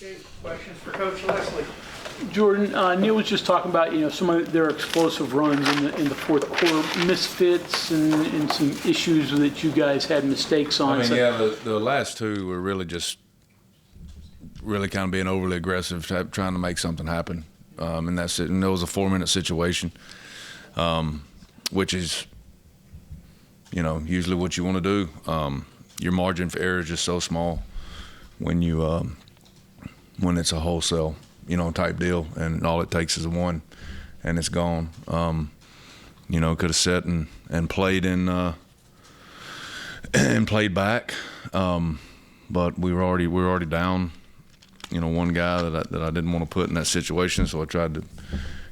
Okay, questions for Coach Lesley? Jordan, Neil was just talking about, some of their explosive runs in the fourth quarter, misfits and some issues that you guys had mistakes on. The last two were really kind of being overly aggressive, trying to make something happen. And that's it. And it was a 4-minute situation, which is, usually what you want to do. Your margin for error is just so small when it's a wholesale, type deal, and all it takes is a one, and it's gone. Could have sat and played and played back, but we were already down. One guy that I didn't want to put in that situation, so I tried to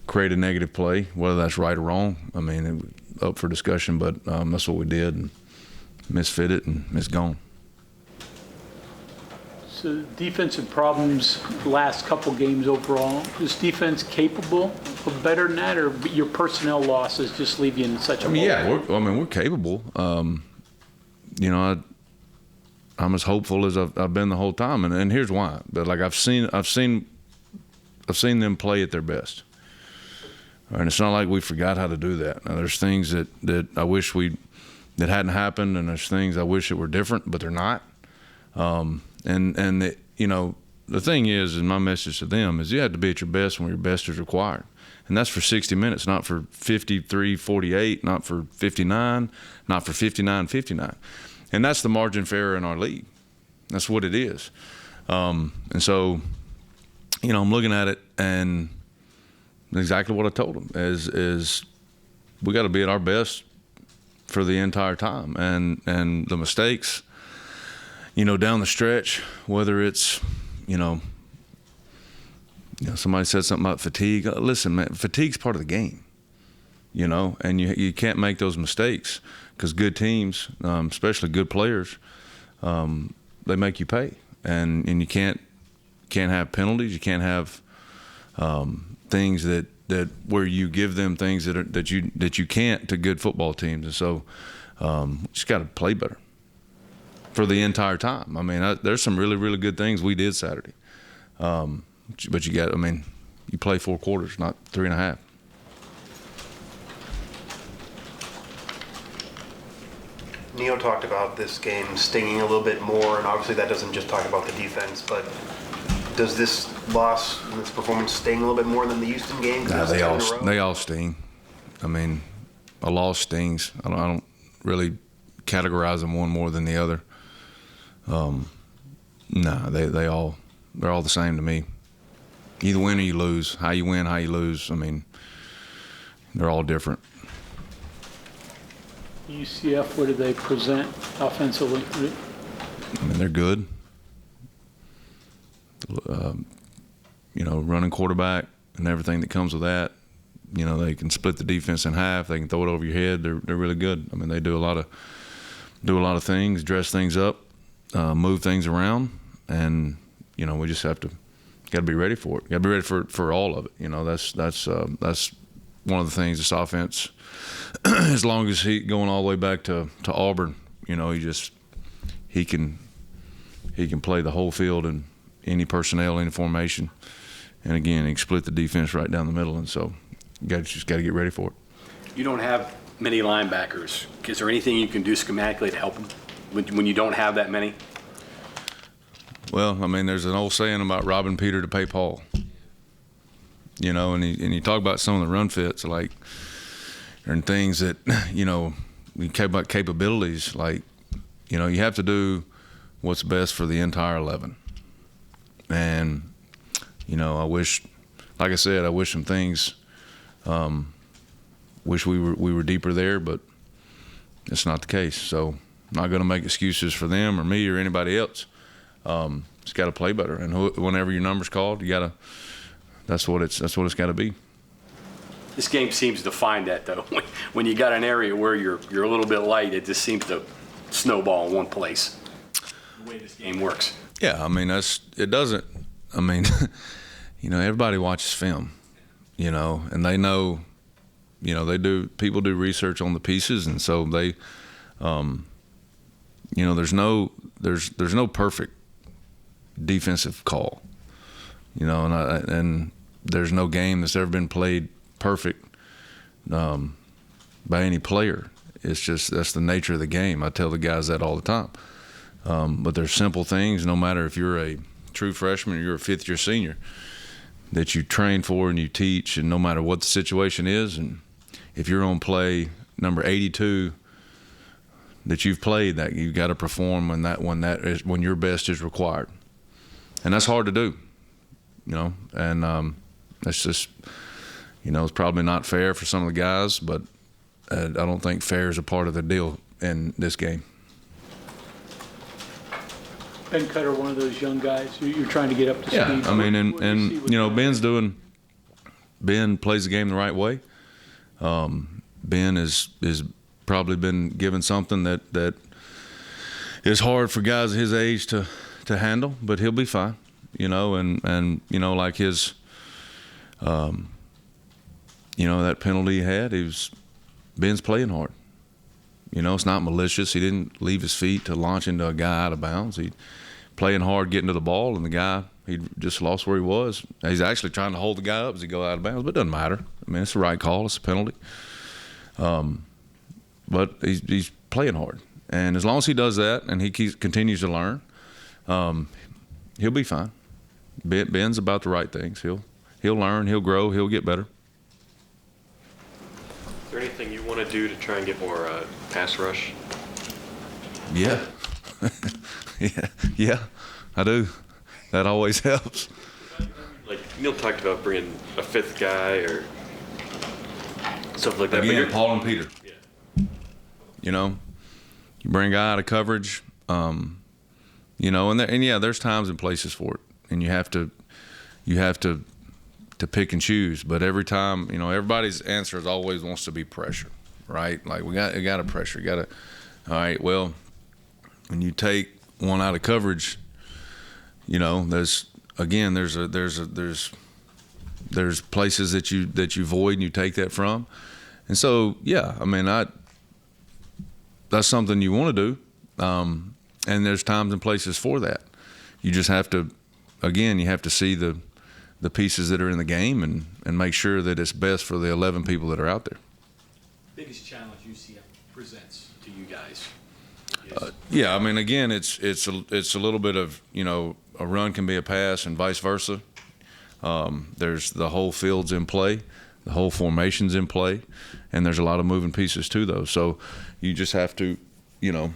create a negative play. Whether that's right or wrong, it was up for discussion, but that's what we did, and misfit it, and it's gone. So defensive problems the last couple games overall. Is defense capable of better than that, or your personnel losses just leave you in such a hole? Yeah, we're capable. I'm as hopeful as I've been the whole time, and here's why. But like I've seen them play at their best, and it's not like we forgot how to do that. Now, there's things that I wish that hadn't happened, and there's things I wish that were different, but they're not. The thing is, and my message to them is, you have to be at your best when your best is required. And that's for 60 minutes, not for 53-48, not for 59, not for 59-59. And that's the margin for error in our league. That's what it is. And so, I'm looking at it, and exactly what I told them is we got to be at our best for the entire time. And the mistakes, down the stretch, whether it's, somebody said something about fatigue. Listen, man, fatigue's part of the game, and you can't make those mistakes, because good teams, especially good players, they make you pay, and you can't have penalties. You can't have things that where you give them things that you can't to good football teams, and so just got to play better for the entire time. There's some really, really good things we did Saturday. But you play 4 quarters, not 3.5. Neo talked about this game stinging a little bit more, and obviously that doesn't just talk about the defense, but does this loss and this performance sting a little bit more than the Houston game? Nah, they all sting. A loss stings. I don't really categorize them one more than the other. They're all the same to me. Either win or you lose. How you win, how you lose. They're all different. UCF, what do they present offensively? They're good. Running quarterback and everything that comes with that. They can split the defense in half. They can throw it over your head. They're really good. They do a lot of things, dress things up, move things around, and we just got to be ready for it. Got to be ready for all of it. That's one of the things this offense. As long as he going all the way back to Auburn, he can play the whole field in any personnel, any formation, and again, he can split the defense right down the middle, and so just got to get ready for it. You don't have many linebackers. Is there anything you can do schematically to help them when you don't have that many? Well, there's an old saying about robbing Peter to pay Paul. And you talk about some of the run fits, like, and things that, we care about capabilities, like, you have to do what's best for the entire 11. And, I wish, like I said, I wish some things, wish we were deeper there, but it's not the case. So I'm not going to make excuses for them or me or anybody else. It's got to play better, and whenever your number's called, you got to. That's what it's got to be. This game seems to find that, though. When you got an area where you're a little bit light, it just seems to snowball in one place. The way this game works. Yeah, it doesn't. Everybody watches film, and they know, people do research on the pieces, and so they, there's no perfect defensive call. you know, and there's no game that's ever been played perfect by any player. It's just that's the nature of the game. I tell the guys that all the time. But there's simple things, no matter if you're a true freshman or you're a fifth-year senior, that you train for and you teach, and no matter what the situation is, and if you're on play number 82 that you've played, that you've got to perform when your best is required, and that's hard to do, you know. And that's just, you know, it's probably not fair for some of the guys, but I don't think fair is a part of the deal in this game. Ben Cutter, one of those young guys you're trying to get up to speed. Yeah, I mean, What do you see with you know, him? Ben plays the game the right way. Ben is probably been given something that is hard for guys his age to handle, but he'll be fine, you know. And you know, like his, you know, that penalty he had, Ben's playing hard. You know, it's not malicious. He didn't leave his feet to launch into a guy out of bounds. He playing hard, getting to the ball, and the guy, he just lost where he was. He's actually trying to hold the guy up as he go out of bounds, but it doesn't matter. I mean, it's the right call. It's a penalty. But he's playing hard. And as long as he does that and he continues to learn, he'll be fine. Ben's about the right things. He'll learn, he'll grow, he'll get better. Is there anything you want to do to try and get more pass rush? Yeah. yeah, I do. That always helps. Like Neil talked about bringing a fifth guy or stuff like that. Again, Paul and Peter. Yeah. You know, you bring a guy out of coverage, you know, and yeah, there's times and places for it, and you have to pick and choose. But every time, you know, everybody's answer is always wants to be pressure, right? Like we got to pressure. You got to. All right. Well, when you take one out of coverage, you know, there's places that you void and you take that from, and so yeah, I mean that's something you want to do, and there's times and places for that. You just have to, again, you have to see the pieces that are in the game and make sure that it's best for the 11 people that are out there. Biggest challenge UCF presents to you guys? Yeah, I mean, again, it's a little bit of, you know, a run can be a pass and vice versa. There's the whole field's in play, the whole formation's in play, and there's a lot of moving pieces to those. So you just have to, you know,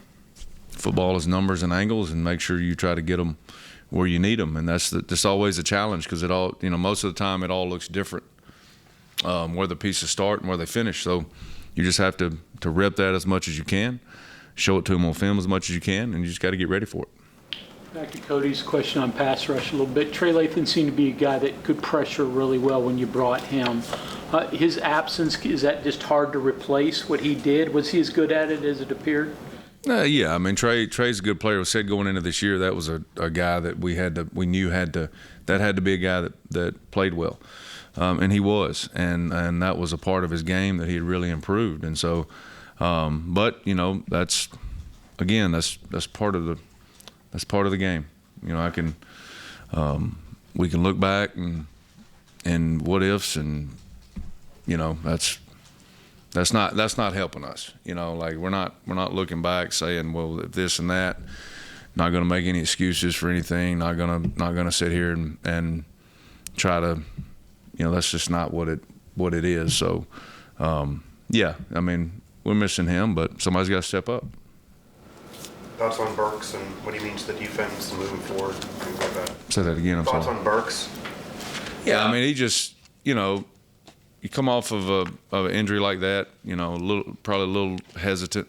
football is numbers and angles, and make sure you try to get them where you need them, and that's always a challenge because it all, you know, most of the time it all looks different where the pieces start and where they finish. So you just have to rep that as much as you can, show it to them on film as much as you can, and you just got to get ready for it. Back to Cody's question on pass rush a little bit. Trey Lathan seemed to be a guy that could pressure really well when you brought him. His absence, is that just hard to replace what he did? Was he as good at it as it appeared? Yeah, I mean, Trey's a good player. We said going into this year that was a guy that we knew had to be a guy that played well, and he was, and that was a part of his game that he had really improved. And so, but you know, that's part of the game. You know, we can look back and what ifs, and you know, that's not helping us. You know, like we're not looking back saying, well, this and that. Not going to make any excuses for anything. Not gonna sit here and try to, you know, that's just not what it is. So, yeah, I mean, we're missing him, but somebody's got to step up. Thoughts on Burks and what he means to the defense and moving forward, things like that. Say that again. I'm Thoughts sorry. on Burks? Yeah, I mean, he just, you know, you come off of an injury like that, you know, probably a little hesitant,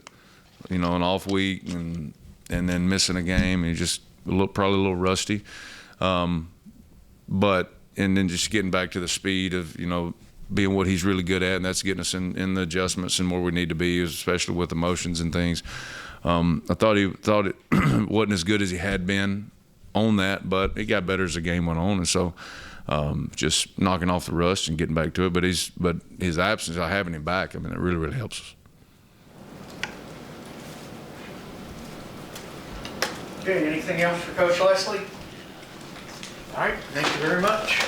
you know, an off week and then missing a game, and you just probably a little rusty. But then just getting back to the speed of, you know, being what he's really good at, and that's getting us in the adjustments and where we need to be, especially with emotions and things. I thought it wasn't as good as he had been on that, but it got better as the game went on, and so just knocking off the rust and getting back to it. But his absence, having him back, I mean, it really, really helps us. Okay, anything else for Coach Lesley? All right, thank you very much.